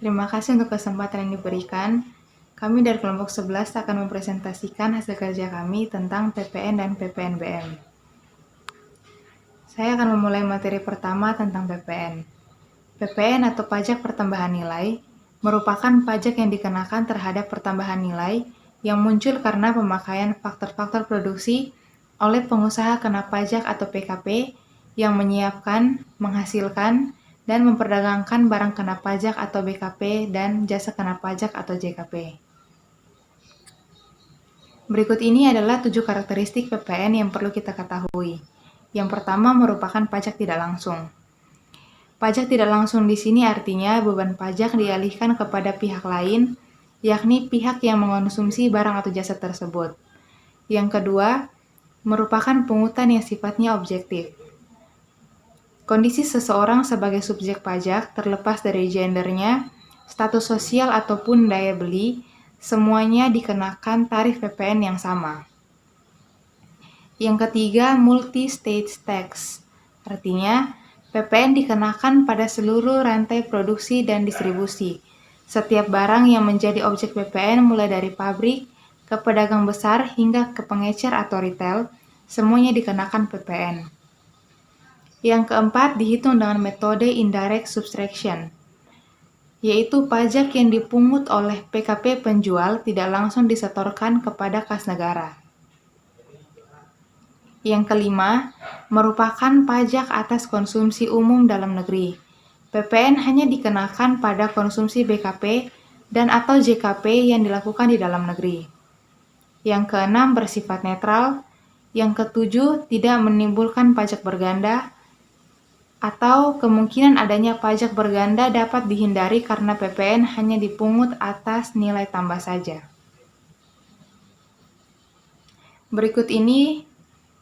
Terima kasih untuk kesempatan yang diberikan. Kami dari kelompok 11 akan mempresentasikan hasil kerja kami tentang PPN dan PPNBM. Saya akan memulai materi pertama tentang PPN. PPN atau pajak pertambahan nilai merupakan pajak yang dikenakan terhadap pertambahan nilai yang muncul karena pemakaian faktor-faktor produksi oleh pengusaha kena pajak atau PKP yang menyiapkan, menghasilkan, dan memperdagangkan barang kena pajak atau BKP dan jasa kena pajak atau JKP. Berikut ini adalah 7 karakteristik PPN yang perlu kita ketahui. Yang pertama merupakan pajak tidak langsung. Pajak tidak langsung di sini artinya beban pajak dialihkan kepada pihak lain, yakni pihak yang mengonsumsi barang atau jasa tersebut. Yang kedua, merupakan pungutan yang sifatnya objektif. Kondisi seseorang sebagai subjek pajak terlepas dari gendernya, status sosial ataupun daya beli, semuanya dikenakan tarif PPN yang sama. Yang ketiga, multi-stage tax. Artinya, PPN dikenakan pada seluruh rantai produksi dan distribusi. Setiap barang yang menjadi objek PPN mulai dari pabrik ke pedagang besar hingga ke pengecer atau retail, semuanya dikenakan PPN. Yang keempat, dihitung dengan metode indirect subtraction, yaitu pajak yang dipungut oleh PKP penjual tidak langsung disetorkan kepada kas negara. Yang kelima, merupakan pajak atas konsumsi umum dalam negeri. PPN hanya dikenakan pada konsumsi BKP dan atau JKP yang dilakukan di dalam negeri. Yang keenam, bersifat netral. Yang ketujuh, tidak menimbulkan pajak berganda atau kemungkinan adanya pajak berganda dapat dihindari karena PPN hanya dipungut atas nilai tambah saja. Berikut ini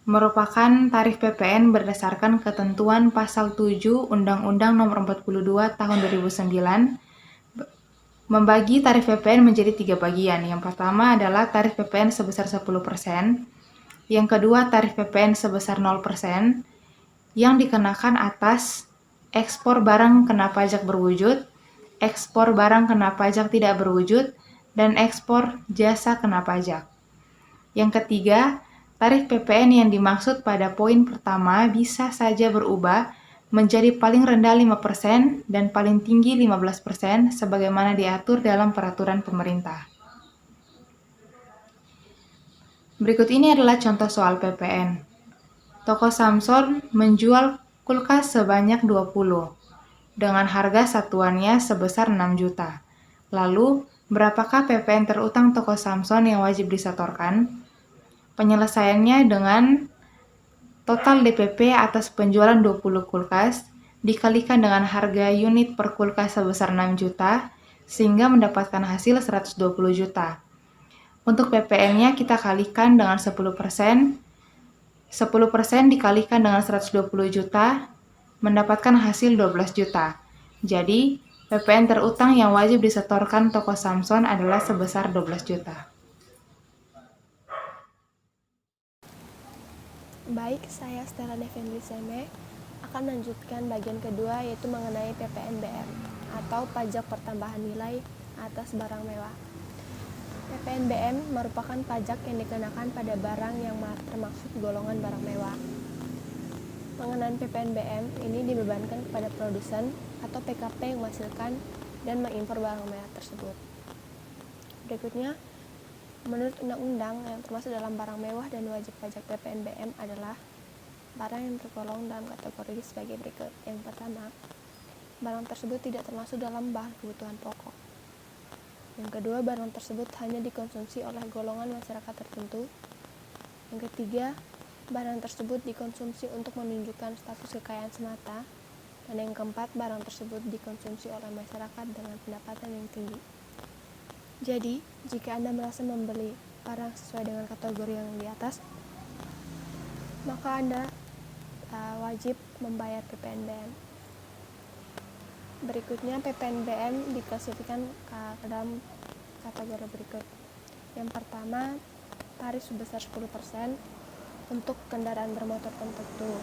merupakan tarif PPN berdasarkan ketentuan Pasal 7 Undang-Undang Nomor 42 Tahun 2009 membagi tarif PPN menjadi 3 bagian. Yang pertama adalah tarif PPN sebesar 10%, yang kedua tarif PPN sebesar 0%, yang dikenakan atas ekspor barang kena pajak berwujud, ekspor barang kena pajak tidak berwujud, dan ekspor jasa kena pajak. Yang ketiga, tarif PPN yang dimaksud pada poin pertama bisa saja berubah menjadi paling rendah 5% dan paling tinggi 15% sebagaimana diatur dalam peraturan pemerintah. Berikut ini adalah contoh soal PPN. Toko Samson menjual kulkas sebanyak 20 dengan harga satuannya sebesar 6 juta. Lalu, berapakah PPN terutang toko Samson yang wajib disetorkan? Penyelesaiannya dengan total DPP atas penjualan 20 kulkas dikalikan dengan harga unit per kulkas sebesar 6 juta sehingga mendapatkan hasil 120 juta. Untuk PPN-nya kita kalikan dengan 10%. 10% dikalikan dengan 120 juta mendapatkan hasil 12 juta. Jadi, PPN terutang yang wajib disetorkan toko Samson adalah sebesar 12 juta. Baik, saya Stella Devendri Seme akan melanjutkan bagian kedua yaitu mengenai PPNBM atau pajak pertambahan nilai atas barang mewah. PPNBM merupakan pajak yang dikenakan pada barang yang termaksud golongan barang mewah. Pengenaan PPNBM ini dibebankan kepada produsen atau PKP yang menghasilkan dan mengimpor barang mewah tersebut. Berikutnya, menurut undang-undang yang termasuk dalam barang mewah dan wajib pajak PPNBM adalah barang yang tergolong dalam kategori sebagai berikut. Yang pertama, barang tersebut tidak termasuk dalam bahan kebutuhan pokok. Yang kedua, barang tersebut hanya dikonsumsi oleh golongan masyarakat tertentu. Yang ketiga, barang tersebut dikonsumsi untuk menunjukkan status kekayaan semata. Dan yang keempat, barang tersebut dikonsumsi oleh masyarakat dengan pendapatan yang tinggi. Jadi, jika Anda merasa membeli barang sesuai dengan kategori yang di atas, maka Anda wajib membayar PPNBM. Berikutnya, PPNBM diklasifikasikan ke dalam kategori berikut. Yang pertama, tarif sebesar 10% untuk kendaraan bermotor tertentu,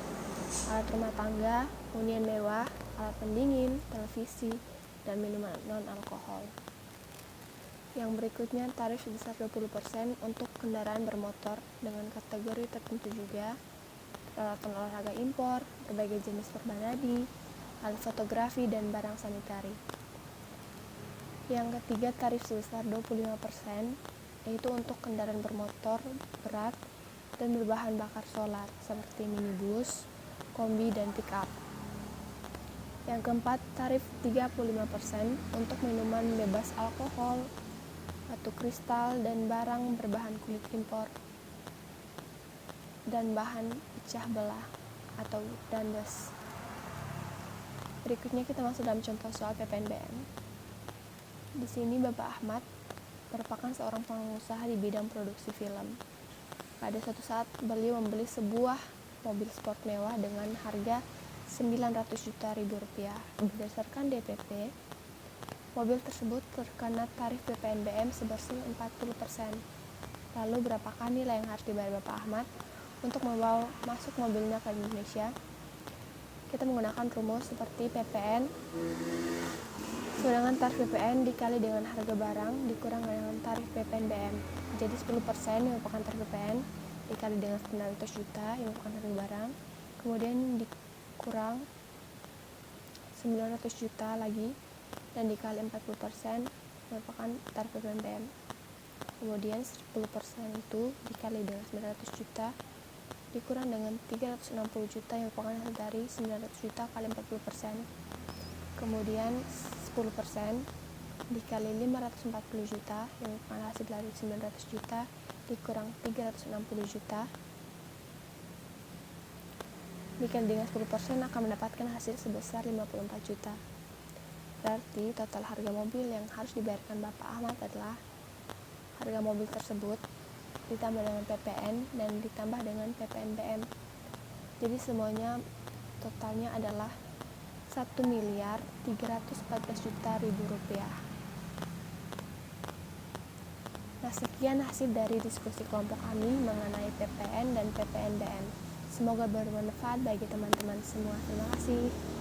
alat rumah tangga, hunian mewah, alat pendingin, televisi, dan minuman non-alkohol. Yang berikutnya tarif sebesar 20% untuk kendaraan bermotor dengan kategori tertentu juga, peralatan olahraga impor, berbagai jenis perbanadi, alat fotografi, dan barang sanitari. Yang ketiga tarif sebesar 25%, yaitu untuk kendaraan bermotor berat dan berbahan bakar solar seperti minibus, kombi, dan pick-up. Yang keempat, tarif 35% untuk minuman bebas alkohol, batu kristal, dan barang berbahan kulit impor dan bahan pecah belah atau dandes. Berikutnya kita masuk dalam contoh soal PPNBM. Di sini Bapak Ahmad merupakan seorang pengusaha di bidang produksi film. Pada suatu saat beliau membeli sebuah mobil sport mewah dengan harga 900 juta ribu rupiah. Berdasarkan DPP, mobil tersebut terkena tarif PPNBM sebersih 40%. Lalu berapakah nilai yang harus dibayar Bapak Ahmad untuk membawa masuk mobilnya ke Indonesia? Kita menggunakan rumus seperti PPN sama dengan tarif PPN dikali dengan harga barang dikurang dengan tarif PPNBM. Jadi 10% yang merupakan tarif PPN dikali dengan 900 juta yang merupakan harga barang, kemudian dikurang 900 juta lagi dan dikali 40% merupakan tarif PPNBM. Kemudian 10% itu dikali dengan 900 juta dikurang dengan 360 juta yang merupakan hasil dari 900 juta kali 40%. Kemudian 10% dikali 540 juta yang merupakan hasil dari 900 juta dikurang 360 juta dikali dengan 10% akan mendapatkan hasil sebesar 54 juta. Berarti total harga mobil yang harus dibayarkan Bapak Ahmad adalah harga mobil tersebut ditambah dengan PPN dan ditambah dengan PPNBM. Jadi semuanya totalnya adalah 1.314 juta ribu rupiah. Nah, sekian hasil dari diskusi kelompok kami mengenai PPN dan PPNBM. Semoga bermanfaat bagi teman-teman semua. Terima kasih.